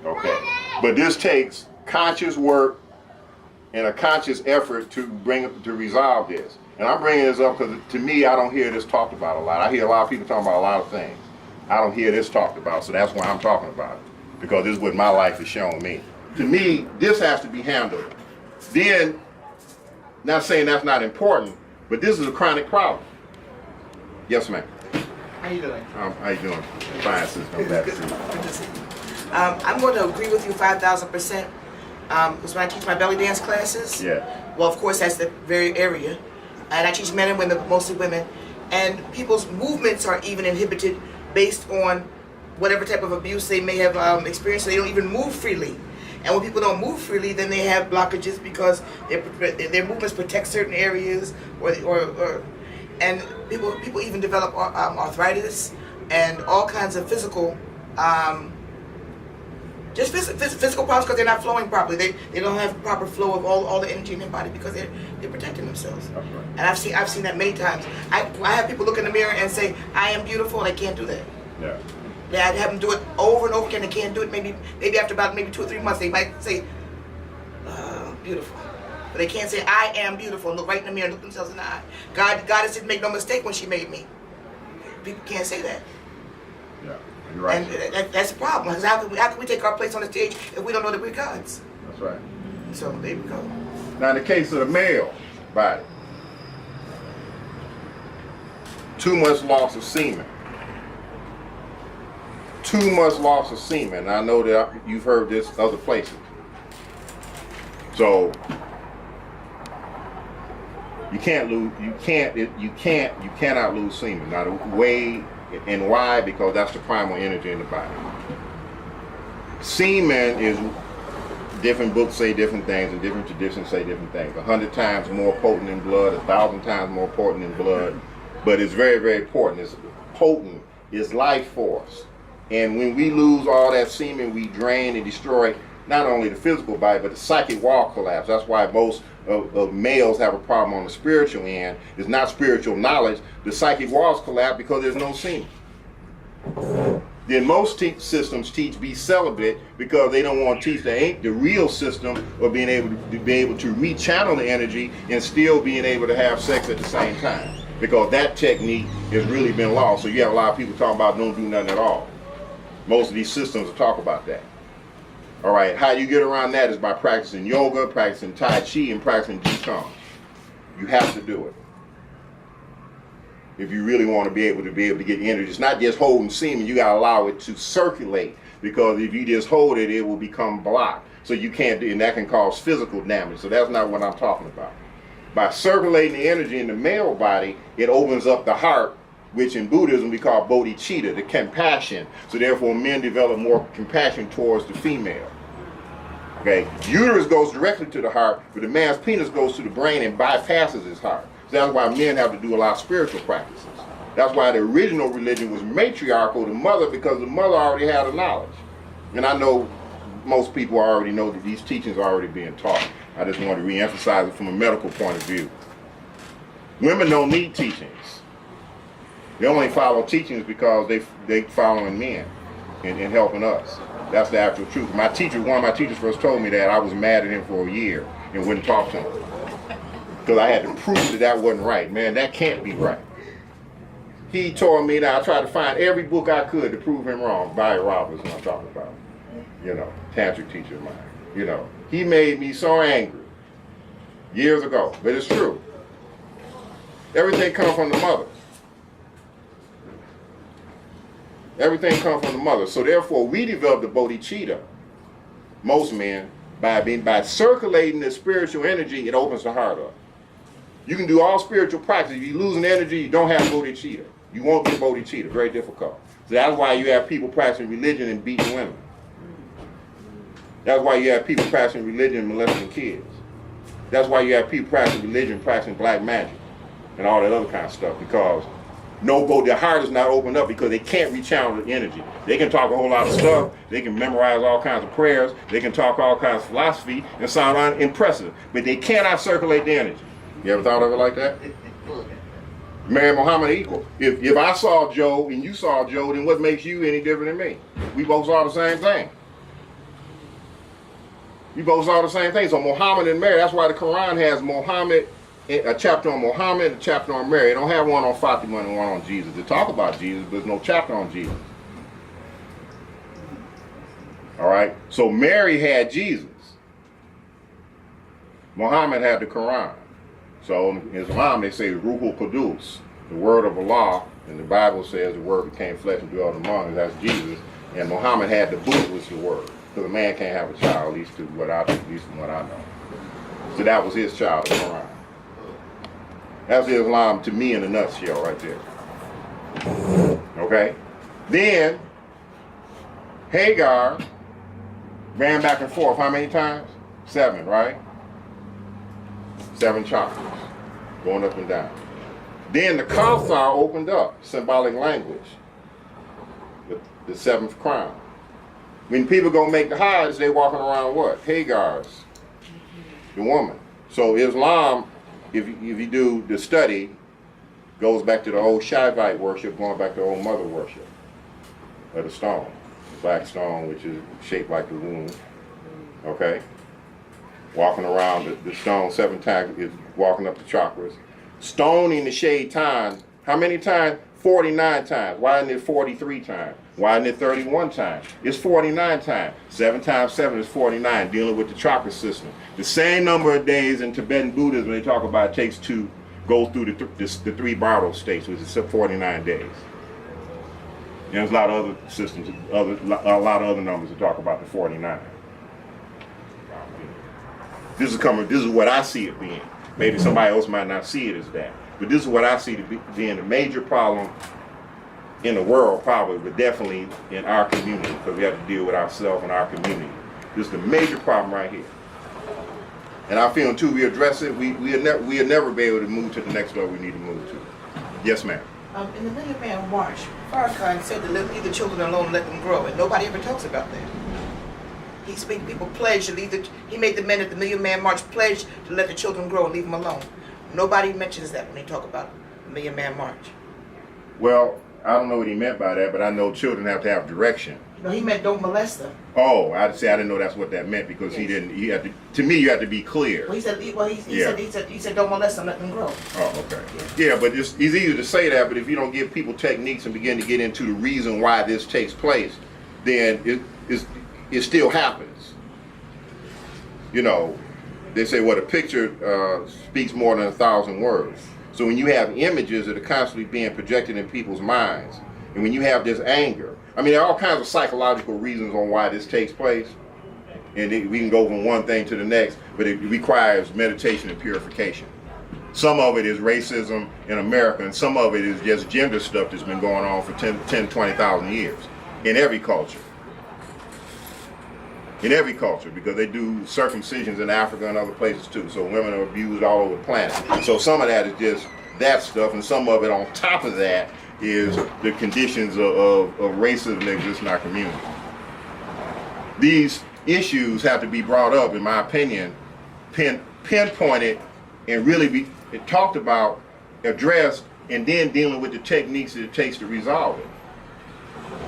Okay, but this takes conscious work and a conscious effort to resolve this. And I'm bringing this up because to me, I don't hear this talked about a lot. I hear a lot of people talking about a lot of things. I don't hear this talked about, so that's why I'm talking about it, because this is what my life has shown me. To me, this has to be handled. Then, not saying that's not important, but this is a chronic problem. Yes, ma'am. How you doing? How you doing? Fine, sister. I'm glad to see you. Good to see you. I'm going to agree with you 5,000%. Because when I teach my belly dance classes, well, of course, that's the very area. And I teach men and women, but mostly women. And people's movements are even inhibited based on whatever type of abuse they may have experienced. So they don't even move freely. And when people don't move freely, then they have blockages because their movements protect certain areas, and people even develop arthritis and all kinds of physical, just physical problems because they're not flowing properly. They don't have proper flow of all the energy in their body because they're protecting themselves. That's right. And I've seen that many times. I have people look in the mirror and say, "I am beautiful," and they can't do that. Yeah. I have them do it over and over again. They can't do it. Maybe after about 2 or 3 months, they might say, "Beautiful," but they can't say, "I am beautiful." And look right in the mirror, and look themselves in the eye. Goddess didn't make no mistake when she made me. People can't say that. Yeah, you're right. And that's the problem. Because how can we take our place on the stage if we don't know that we're gods? That's right. So there we go. Now, in the case of the male body, too much loss of semen. Too much loss of semen. I know that you've heard this other places. So you cannot lose semen. Now the way and why, because that's the primal energy in the body. Semen is, different books say different things and different traditions say different things. 100 times more potent in blood, 1,000 times more potent in blood, but it's very, very important. It's potent. It's life force. And when we lose all that semen, we drain and destroy not only the physical body, but the psychic wall collapse. That's why most of males have a problem on the spiritual end. It's not spiritual knowledge. The psychic walls collapse because there's no semen. Then most systems teach be celibate because they don't want to teach the real system of being able to rechannel the energy and still being able to have sex at the same time. Because that technique has really been lost. So you have a lot of people talking about don't do nothing at all. Most of these systems will talk about that. All right, how you get around that is by practicing yoga, practicing Tai Chi, and practicing Qigong. You have to do it. If you really want to be able to get energy. It's not just holding semen, you gotta allow it to circulate, because if you just hold it, it will become blocked. So you can't do, and that can cause physical damage. So that's not what I'm talking about. By circulating the energy in the male body, it opens up the heart, which in Buddhism we call bodhicitta, the compassion. So therefore men develop more compassion towards the female. Okay, uterus goes directly to the heart, but the man's penis goes to the brain and bypasses his heart. So that's why men have to do a lot of spiritual practices. That's why the original religion was matriarchal, the mother, because the mother already had the knowledge. And I know most people already know that these teachings are already being taught. I just want to re-emphasize it from a medical point of view. Women don't need teachings. They only follow teachings because they following men and helping us. That's the actual truth. One of my teachers first told me that, I was mad at him for a year and wouldn't talk to him. Because I had to prove that wasn't right. Man, that can't be right. He told me that I tried to find every book I could to prove him wrong. Barry Roberts, what I'm talking about. Tantric teacher of mine. He made me so angry years ago, but it's true. Everything comes from the mother. Everything comes from the mother. So therefore, we develop the bodhicitta, most men, by circulating the spiritual energy, it opens the heart up. You can do all spiritual practice. If you lose an energy, you don't have bodhicitta. You won't get bodhicitta. Very difficult. So that's why you have people practicing religion and beating women. That's why you have people practicing religion and molesting kids. That's why you have people practicing religion, practicing black magic, and all that other kind of stuff, because their heart is not opened up because they can't rechannel the energy. They can talk a whole lot of stuff. They can memorize all kinds of prayers. They can talk all kinds of philosophy and sound impressive, but they cannot circulate the energy. You ever thought of it like that? Man and Muhammad equal. If I saw Joe and you saw Joe, then what makes you any different than me? We both saw the same thing. You both saw the same thing. So Muhammad and Mary, that's why the Quran has Muhammad, a chapter on Muhammad and a chapter on Mary. It don't have one on Fatima and one on Jesus. They talk about Jesus, but there's no chapter on Jesus. All right? So Mary had Jesus. Muhammad had the Quran. So in Islam, they say Ruhul Qudus, the word of Allah, and the Bible says the word became flesh and dwelt among us. That's Jesus. And Muhammad had the book, was the word. Because a man can't have a child, at least from what I know. So that was his child, the Quran. That's Islam to me in a nutshell right there. Okay? Then, Hagar ran back and forth how many times? 7, right? 7 chakras, going up and down. Then the Kawthar opened up, symbolic language, the 7th crown. When people go make the Hajj, they walking around what? Hagar's, the woman. So Islam, if you do the study, goes back to the old Shaivite worship, going back to old mother worship of the stone, the black stone, which is shaped like the womb. Okay, walking around the stone 7 times is walking up the chakras. Stoning the shaitan, how many times? 49 times. Why isn't it 43 times? Why isn't it 31 times? It's 49 times. 7 times 7 is 49, dealing with the chakra system. The same number of days in Tibetan Buddhism they talk about it takes to go through the 3 bridal states, which is 49 days. And there's a lot of other systems, a lot of other numbers that talk about the 49. This is what I see it being. Maybe somebody else might not see it as that. But this is what I see it being a major problem in the world, probably, but definitely in our community, because we have to deal with ourselves and our community. This is the major problem right here. And I feel until we address it, we'll never be able to move to the next level we need to move to. Yes, ma'am. In the Million Man March, Farrakhan said to leave the children alone and let them grow, and nobody ever talks about that. He's made people pledge to he made the men at the Million Man March pledge to let the children grow and leave them alone. Nobody mentions that when they talk about the Million Man March. Well, I don't know what he meant by that, but I know children have to have direction. No, he meant don't molest them. Oh, I'd say I didn't know that's what that meant, because he didn't. He had to. To me, you have to be clear. Well, he said don't molest them, let them grow. Oh, okay. Yeah, but it's easy to say that, but if you don't give people techniques and begin to get into the reason why this takes place, then it still happens. You know, they say what a picture speaks more than 1,000 words. So when you have images that are constantly being projected in people's minds, and when you have this anger, I mean, there are all kinds of psychological reasons on why this takes place, and we can go from one thing to the next, but it requires meditation and purification. Some of it is racism in America, and some of it is just gender stuff that's been going on for 20,000 years in every culture. In every culture, because they do circumcisions in Africa and other places too. So women are abused all over the planet. So some of that is just that stuff, and some of it on top of that is the conditions of racism that exist in our community. These issues have to be brought up, in my opinion, pinpointed, and really be talked about, addressed, and then dealing with the techniques that it takes to resolve it.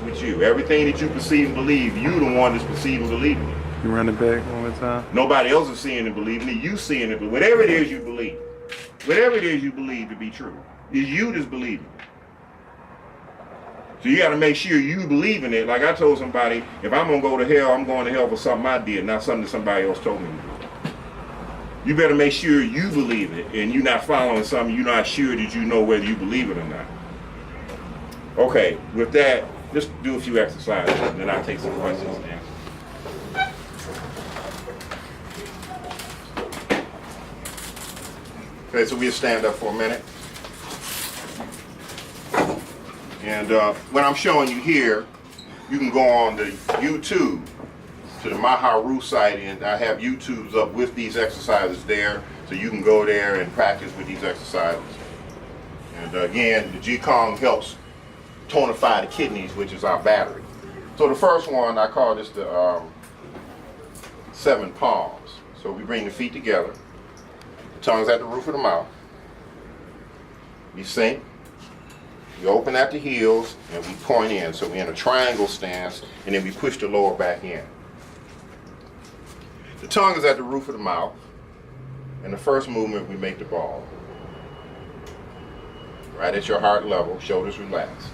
With you, everything that you perceive and believe, you the one that's perceiving and believing it. You run it back one more time. Nobody else is seeing and believing it. You seeing it, but whatever it is you believe, whatever it is you believe to be true, is you that's believing it. So you got to make sure you believe in it. Like I told somebody, if I'm gonna go to hell, I'm going to hell for something I did, not something that somebody else told me to do. You better make sure you believe it, and you're not following something you're not sure that you know whether you believe it or not. Okay, with that, just do a few exercises, and then I'll take some questions and answers. Okay, so we'll stand up for a minute. And what I'm showing you here, you can go on to YouTube, to the Maahaah-Rooh site, and I have YouTubes up with these exercises there, so you can go there and practice with these exercises. And again, the Qigong helps tonify the kidneys, which is our battery. So the first one, I call this the 7 palms. So we bring the feet together, the tongue's at the roof of the mouth. We sink, we open at the heels, and we point in. So we're in a triangle stance, and then we push the lower back in. The tongue is at the roof of the mouth. In the first movement, we make the ball. Right at your heart level, shoulders relaxed.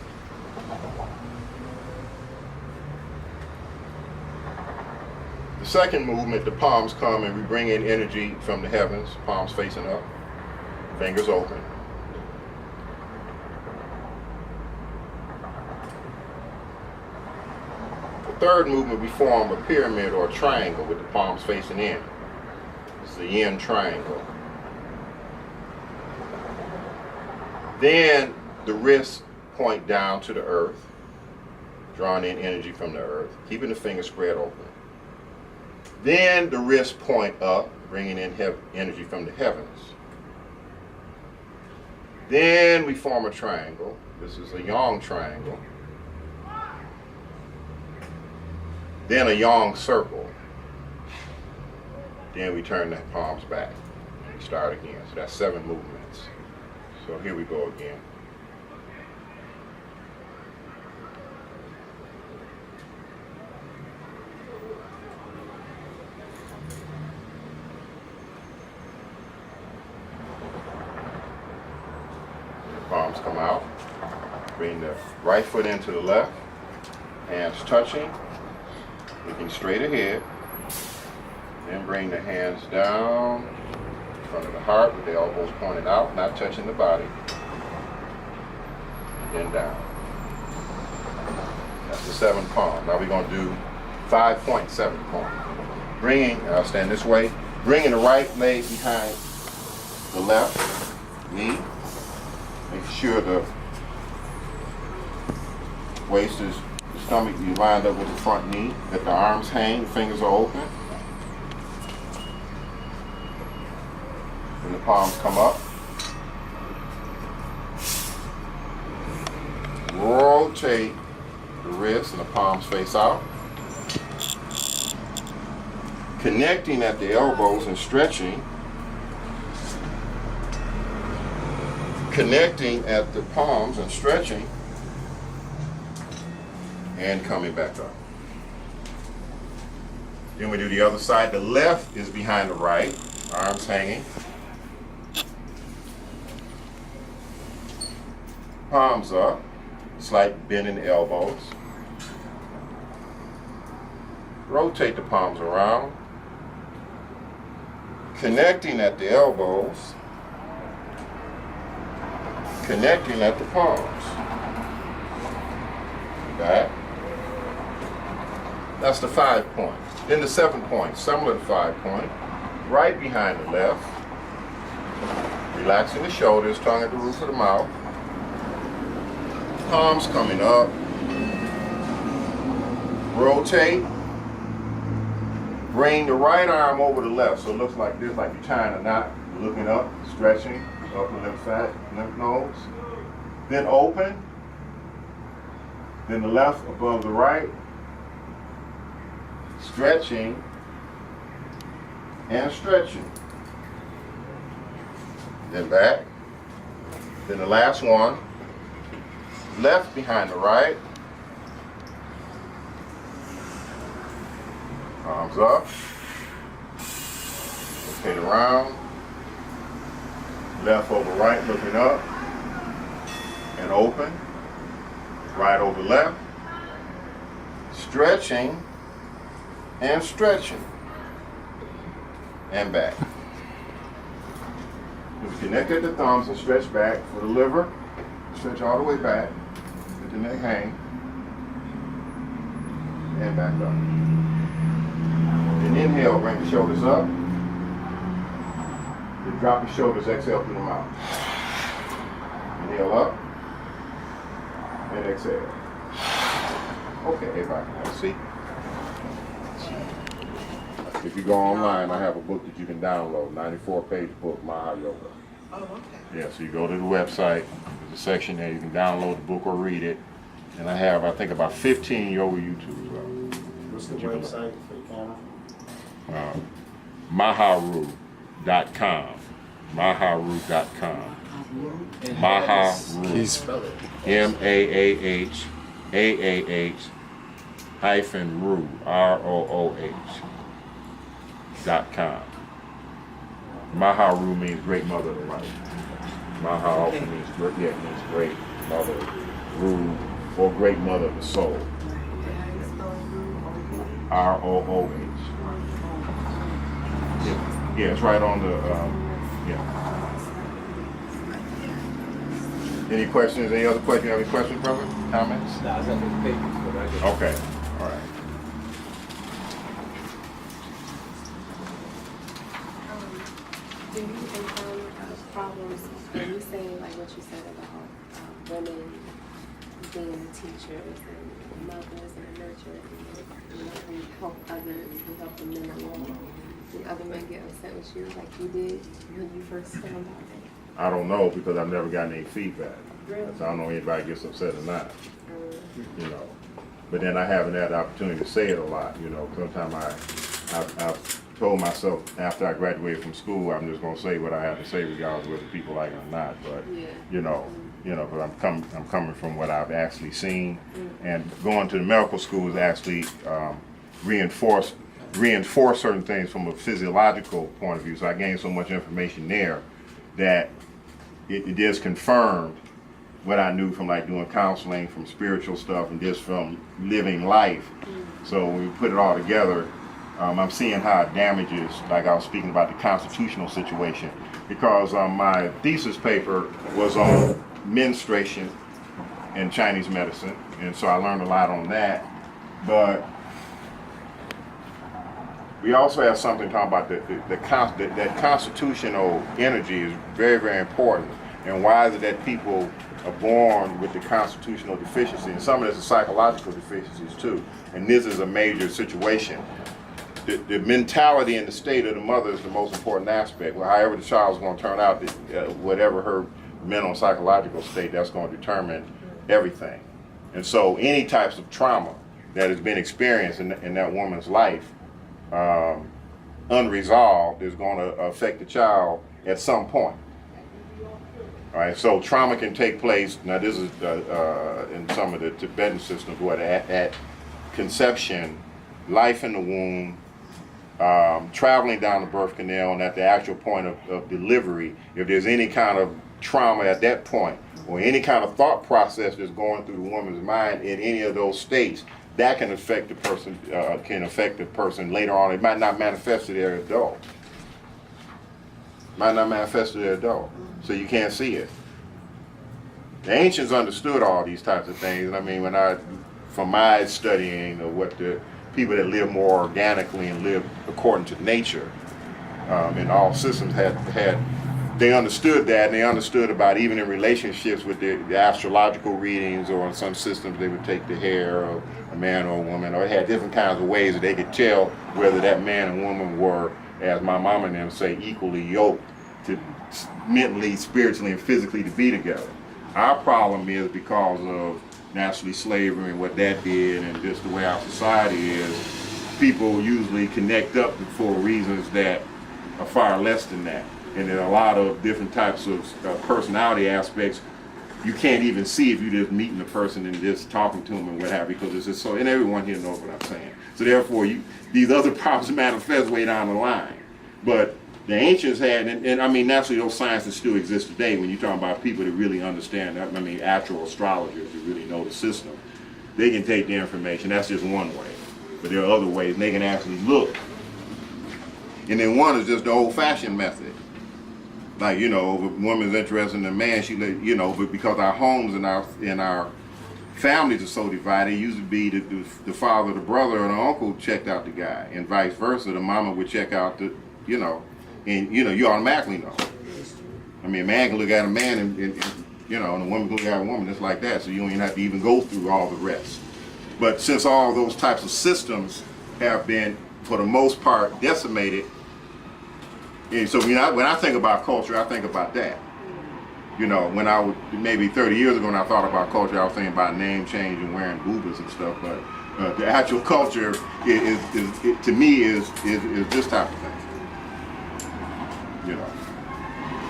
The second movement, the palms come and we bring in energy from the heavens, palms facing up, fingers open. The third movement, we form a pyramid or a triangle with the palms facing in. It's the yin triangle. Then the wrists point down to the earth, drawing in energy from the earth, keeping the fingers spread open. Then the wrists point up, bringing in energy from the heavens. Then we form a triangle. This is a yang triangle. Then a yang circle. Then we turn the palms back. We start again. So that's 7 movements. So here we go again. Palms come out. Bring the right foot into the left. Hands touching. Looking straight ahead. Then bring the hands down in front of the heart with the elbows pointed out, not touching the body. And then down. That's the 7 palm. Now we're going to do 5-point 7 palm. Bringing, I'll stand this way, bringing the right leg behind the left knee. Make sure the waist is, the stomach is lined up with the front knee, that the arms hang, fingers are open. And the palms come up. Rotate the wrists and the palms face out. Connecting at the elbows and stretching. Connecting at the palms and stretching. And coming back up. Then we do the other side. The left is behind the right, arms hanging. Palms up, slight bend in the elbows. Rotate the palms around. Connecting at the elbows. Connecting at the palms. Back. That's the 5-point. Then the 7-point, similar to 5-point. Right behind the left. Relaxing the shoulders, tongue at the roof of the mouth. Palms coming up. Rotate. Bring the right arm over the left. So it looks like this, like you're tying a knot. Looking up, stretching, upper lymph nodes. Then open. Then the left above the right. Stretching and stretching. Then back. Then the last one. Left behind the right. Arms up. Rotate around. Left over right, looking up. And open. Right over left. Stretching and stretching. And back. We connect at the thumbs and stretch back for the liver. Stretch all the way back. Let the neck hang. And back up. Then inhale, bring the shoulders up. Then drop the shoulders, exhale through the mouth. Inhale up. And exhale. Okay, everybody can have a seat. If you go online, I have a book that you can download, 94-page book, Maahaah-Rooh. Oh, okay. Yeah, so you go to the website, there's a section there, you can download the book or read it. And I have, I think, about 15 yoga YouTubes. What's the website for the camera? Maahaah-Rooh.com. Maahaah-Rooh.com. Maahaah-Rooh. Spell it. MAAHAAH-Rooh. ROOH. Maahaah-Rooh means great mother of life. Maahaah also means great mother, Rooh, or great mother of the soul. R-O-O-H. Yeah, it's right on the, yeah. Any questions? Any other questions? You have any questions, brother? Comments? No, it's not the papers, but I get Okay, all right. Do you encounter problems when you say like what you said about women being teachers and mothers and nurturers and we help others, we help the men along? Did other men get upset with you like you did when you first found out? I don't know because I've never gotten any feedback. Really? So I don't know if anybody gets upset or not. You know, but then I haven't had the opportunity to say it a lot. You know, sometimes I've told myself after I graduated from school, I'm just going to say what I have to say, regardless of whether people like it or not. But you know, because I'm coming from what I've actually seen, and going to the medical school is actually reinforce certain things from a physiological point of view. So I gained so much information there that it just confirmed what I knew from like doing counseling, from spiritual stuff, and just from living life. So when we put it all together, I'm seeing how it damages, like I was speaking about the constitutional situation, because my thesis paper was on menstruation and Chinese medicine, and so I learned a lot on that. But we also have something talking about that constitutional energy is very, very important. And why is it that people are born with the constitutional deficiency? And some of this is psychological deficiencies too. And this is a major situation. The mentality and the state of the mother is the most important aspect. Well, however the child is going to turn out, whatever her mental and psychological state, that's going to determine everything. And so any types of trauma that has been experienced in that woman's life, unresolved, is going to affect the child at some point. All right, so trauma can take place. Now, this is in some of the Tibetan systems, what at conception, life in the womb, traveling down the birth canal, and at the actual point of delivery, if there's any kind of trauma at that point, or any kind of thought process that's going through the woman's mind in any of those states, that can affect the person. Later on. It might not manifest to their adult. So you can't see it. The ancients understood all these types of things, and I mean, from my studying of what the people that live more organically and live according to nature, in all systems they understood that, and they understood about even in relationships with the astrological readings, or in some systems they would take the hair of a man or a woman, or it had different kinds of ways that they could tell whether that man and woman were, as my mom and them say, equally yoked to mentally, spiritually, and physically to be together. Our problem is because of naturally slavery and what that did, and just the way our society is, people usually connect up for reasons that are far less than that. And there are a lot of different types of personality aspects you can't even see if you're just meeting the person and just talking to them and what have you, because it's just so, and everyone here knows what I'm saying. So therefore, these other problems manifest way down the line. But the ancients had, and I mean, naturally those sciences still exist today when you're talking about people that really understand, I mean, actual astrologers that really know the system. They can take the information, that's just one way. But there are other ways, and they can actually look. And then one is just the old-fashioned method. Like, you know, if a woman's interested in a man, but because our homes and our families are so divided, it used to be the father, the brother, or the uncle checked out the guy, and vice versa. The mama would check out and you automatically know. I mean, a man can look at a man and a woman can look at a woman, just like that, so you don't even have to even go through all the rest. But since all those types of systems have been, for the most part, decimated, and so when I think about culture, I think about that. You know, when I was maybe 30 years ago when I thought about culture, I was thinking about name change and wearing boobas and stuff. But the actual culture is to me is this type of thing. You know.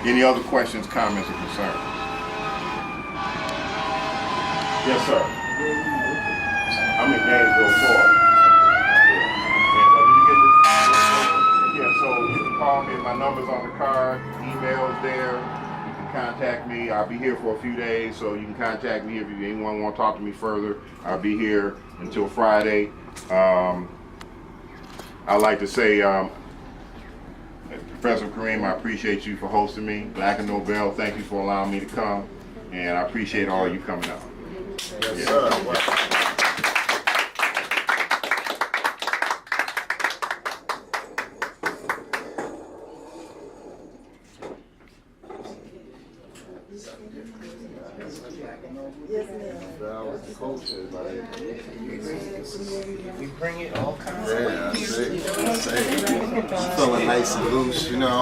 Any other questions, comments, or concerns? Yes, sir. How many games go forward? Yes, call me. My number's on the card. Email's there. You can contact me. I'll be here for a few days, so you can contact me if anyone want to talk to me further. I'll be here until Friday. I'd like to say, Professor Kareem, I appreciate you for hosting me. Black and Nobel, thank you for allowing me to come, and I appreciate all you coming out. Yes, sir. We bring it all kinds of Yeah, that's it. Feeling nice and loose, you know.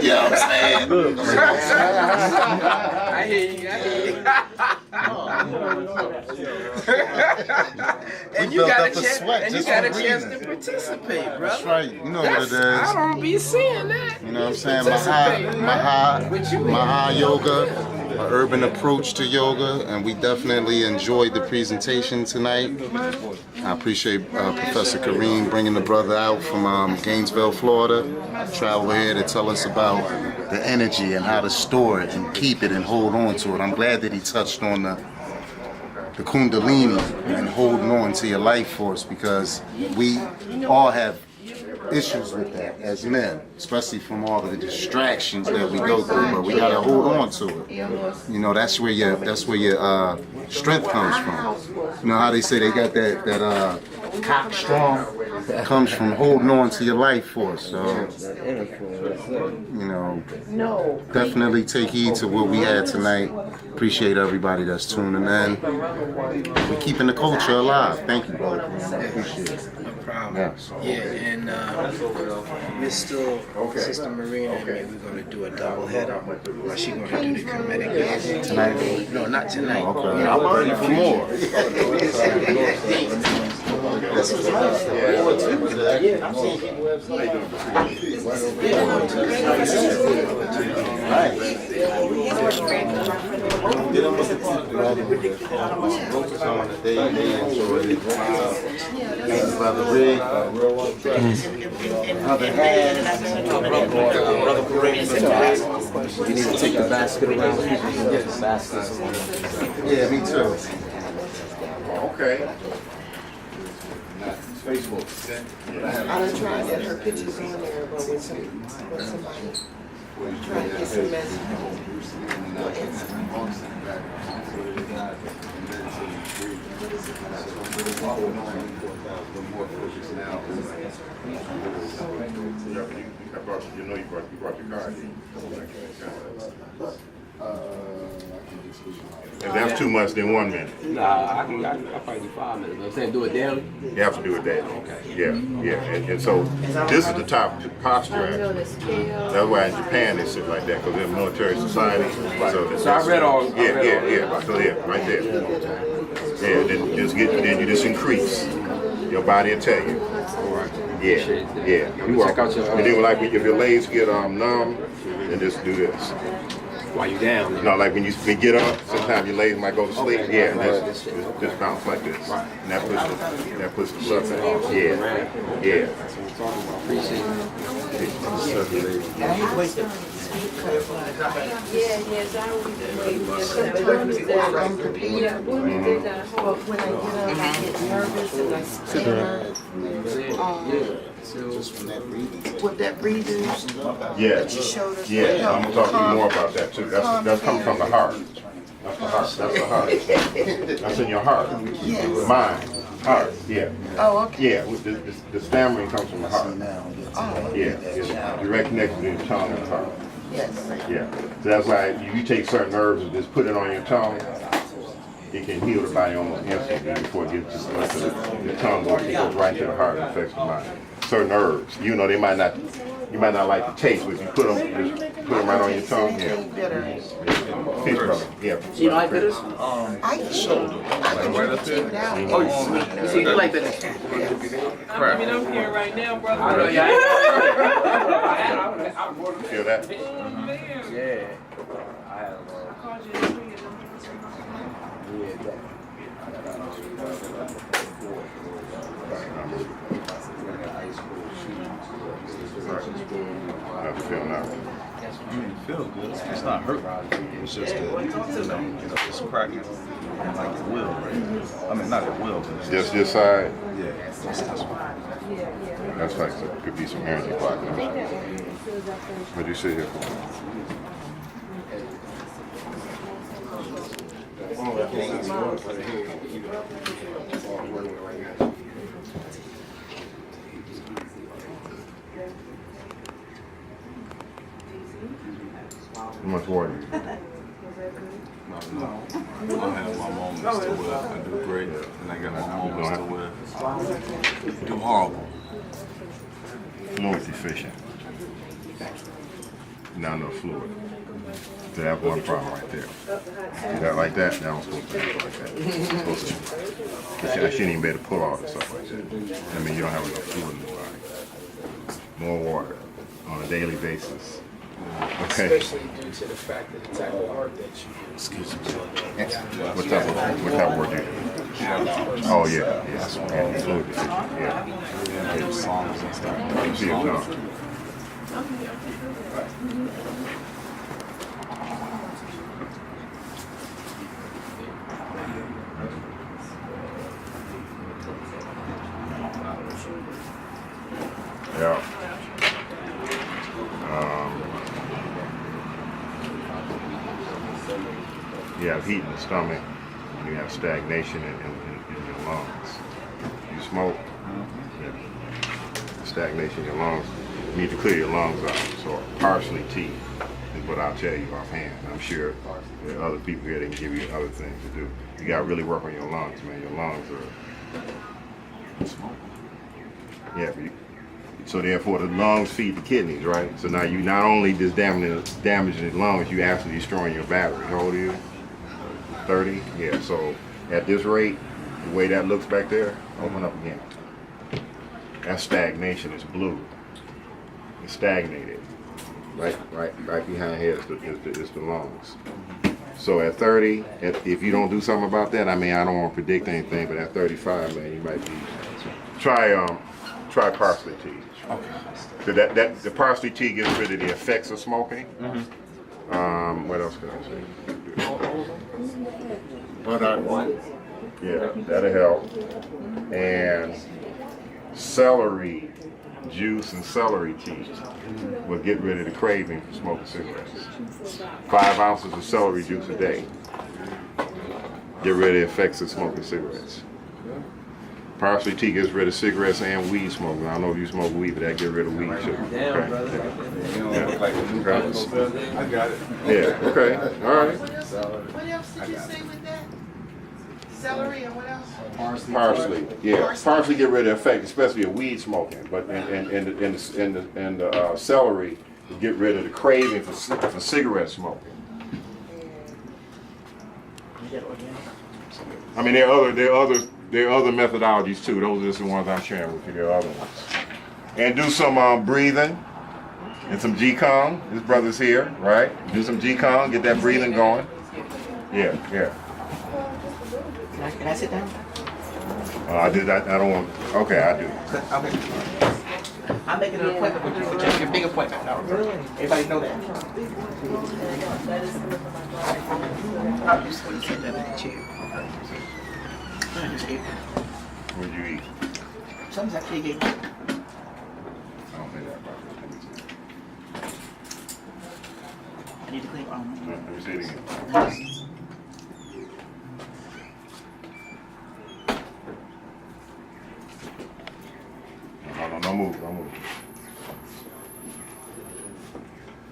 Yeah, I'm saying. I hear you. And you got a chance. And you got a chance to participate, bro. That's right. You know what it is. I don't be seeing that. You know what I'm saying? Maahaah yoga, an urban approach to yoga, and we definitely enjoyed the presentation tonight. I appreciate Professor Kareem bringing the brother out from Gainesville, Florida. Travel here to tell us about the energy and how to store it and keep it and hold on to it. I'm glad that he touched on the Kundalini and holding on to your life force, because we all have issues with that as men, especially from all of the distractions that we go through. But we gotta hold on to it. You know, that's where your strength comes from. You know how they say they got that cock strong comes from holding on to your life force. So, you know, definitely take heed to what we had tonight. Appreciate everybody that's tuning in. We're keeping the culture alive. Thank you, brother. Appreciate it. No problem. Yes. Yeah, and Sister Marina and me, we're going to do a double header. Or she going to do the Kemetic yoga. Tonight? No, not tonight. Okay. I'm ready for more. Get them with the on the day they enjoyed it. Brother Rick, Brother Had, Brother Kareem. You need to take the basket around. Yeah, me too. Okay. Facebook. I done tried to get her pictures on there, but with somebody trying to get some messages. You know you brought your card in. If that's too much, then 1 minute. Nah, I probably do 5 minutes. I'm saying do it daily. You have to do it daily. Okay. Yeah. And so this is the top posture actually. That's why in Japan they sit like that, because they're a military society. So I read all. Yeah. So yeah, right there. Yeah. Then you just increase. Your body will tell you. Yeah. Check out your. And then like if your legs get numb, then just do this. While you down. You know, like when you get up, sometimes your legs might go to sleep. Yeah, and just bounce like this. And that puts the stuff in. Yeah. Appreciate it. When I get up, I get nervous and I stammer. Just from that breathing. With that breathing, Yeah. that you showed us. Yeah, I'm gonna talk to you more about that too. That's coming from the heart. That's the heart. That's in your heart. Mind. Heart. Yeah. Oh, okay. Yeah. The stammering comes from the heart. Yeah. It's direct connection between the tongue and the heart. Yes. Yeah. So that's why you take certain herbs and just put it on your tongue. It can heal the body almost instantly before it gets to the tongue. It goes right to the heart and affects the mind. Certain herbs, you know, you might not like the taste, but if you put them right on your tongue, yeah. Fish brother, yeah. You like bitters? I can right up there. Oh, you see, you like bitters? I'm here right now, brother. I know, yeah. Feel that? Yeah. feel good. It's not hurt. It's just that, it's cracking. Like it will, right? I mean, not at will, but it's Just this side? Yeah, that's one. That's like, it could be some energy blocking. What'd you sit here for? How much water you drink? No. I have my moments to where I do great, and I got my moments to where I do horrible. Fluid deficient. Not enough fluid. So that's one problem right there. See that like that? That don't supposed to be like that. It's supposed to, I shouldn't even be able to pull all this stuff like that. I mean, you don't have enough fluid in the body. More water on a daily basis. Okay. Especially due to the fact that the type of work that you do. Excuse me. What type of work do you do? Oh yeah, yeah. And fluid deficient. Yeah. Songs and stuff. See it now. Yeah. You have heat in the stomach, and you have stagnation in your lungs. You smoke, stagnation in your lungs. You need to clear your lungs out. So parsley tea is what I'll tell you offhand. I'm sure there are other people here that can give you other things to do. You got to really work on your lungs, man. Your lungs are smoke. Yeah, so therefore the lungs feed the kidneys, right? So now you not only just damaging the lungs, you actually destroying your battery. How old are you? 30? Yeah, so at this rate, the way that looks back there, open up again. That's stagnation, it's blue. It's stagnated. Right behind here is the lungs. So at 30, if you don't do something about that, I mean, I don't want to predict anything, but at 35, man, you might be, try parsley tea. Okay. So the parsley tea gets rid of the effects of smoking. What else can I say? Yeah, that'll help. And celery juice and celery tea will get rid of the craving for smoking cigarettes. 5 ounces of celery juice a day. Get rid of the effects of smoking cigarettes. Parsley tea gets rid of cigarettes and weed smoking. I don't know if you smoke weed, but that get rid of weed too. Okay. I got it. Yeah, okay, all right. What else did you say with that? Celery and what else? Parsley, yeah. Parsley get rid of the effect, especially of weed smoking. But and the celery get rid of the craving for cigarette smoking. I mean, there are other methodologies too. Those are just the ones I'm sharing with you. There are other ones. And do some breathing and some Qigong. This brother's here, right? Do some Qigong, get that breathing going. Yeah. Can I sit down? I don't want. Okay, I do. Okay. I'm making an appointment with you. Just your big appointment. No, really? Everybody know that. I'm just going to sit down in the chair. I just ate. What'd you eat? Something's actually gave me. I don't think that about it. I need to clean. Let me say it again. No, don't move.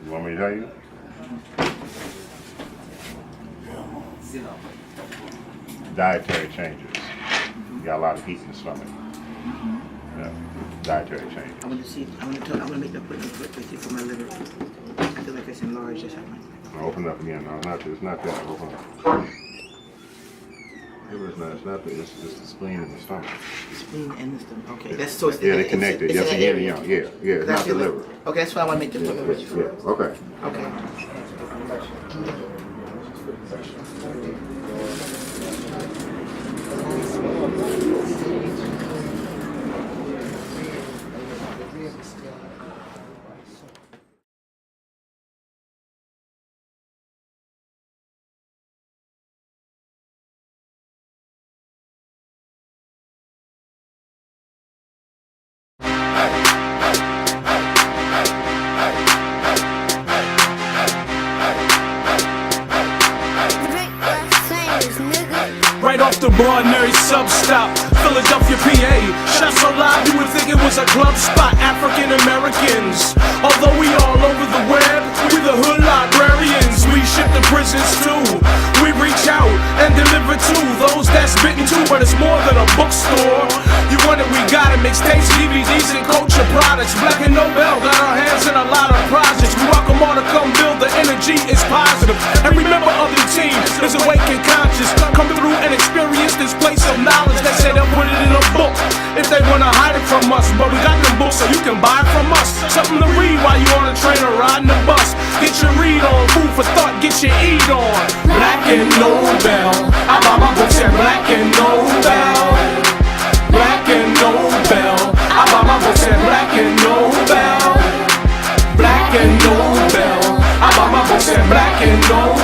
You want me to tell you? Dietary changes. You got a lot of heat in the stomach. Yeah. Dietary changes. I want to see. I want to make the appointment with you for my liver. I feel like it's enlarged or something. Open up again. No, it's not that. Open up. It's not that. It's the spleen in the stomach. Spleen and the stomach. Okay. That's so. It's, Yeah, they're connected. It's Yes, in yeah. It's not the liver. Okay, that's why I want to make the appointment with you. Yeah. Okay. Okay. comfortable ordinary sub-stop, Philadelphia, PA. Shots so loud you would think it was a club spot. African Americans, although we all over the web, we the hood librarians. We ship to prisons too. We reach out and deliver to those that's bitten too, but it's more than a bookstore. You want it, we got it. Mixtapes, DVDs, and culture products. Black and Nobel got our hands in a lot of projects. We welcome all to come build. The energy is positive. And remember, other teams is awake and conscious. Come through and experience this place of knowledge. They say they'll put it in a book if they wanna hide it from us, but we got them books so you can buy it from us. Something to read while you on a train or riding the bus. Get your read on, food for thought, get your eat on. Black and Nobel, I buy my books at Black and Nobel. Black and Nobel, I buy my books at Black and Nobel. Black and Nobel, I buy my books at Black and Nobel.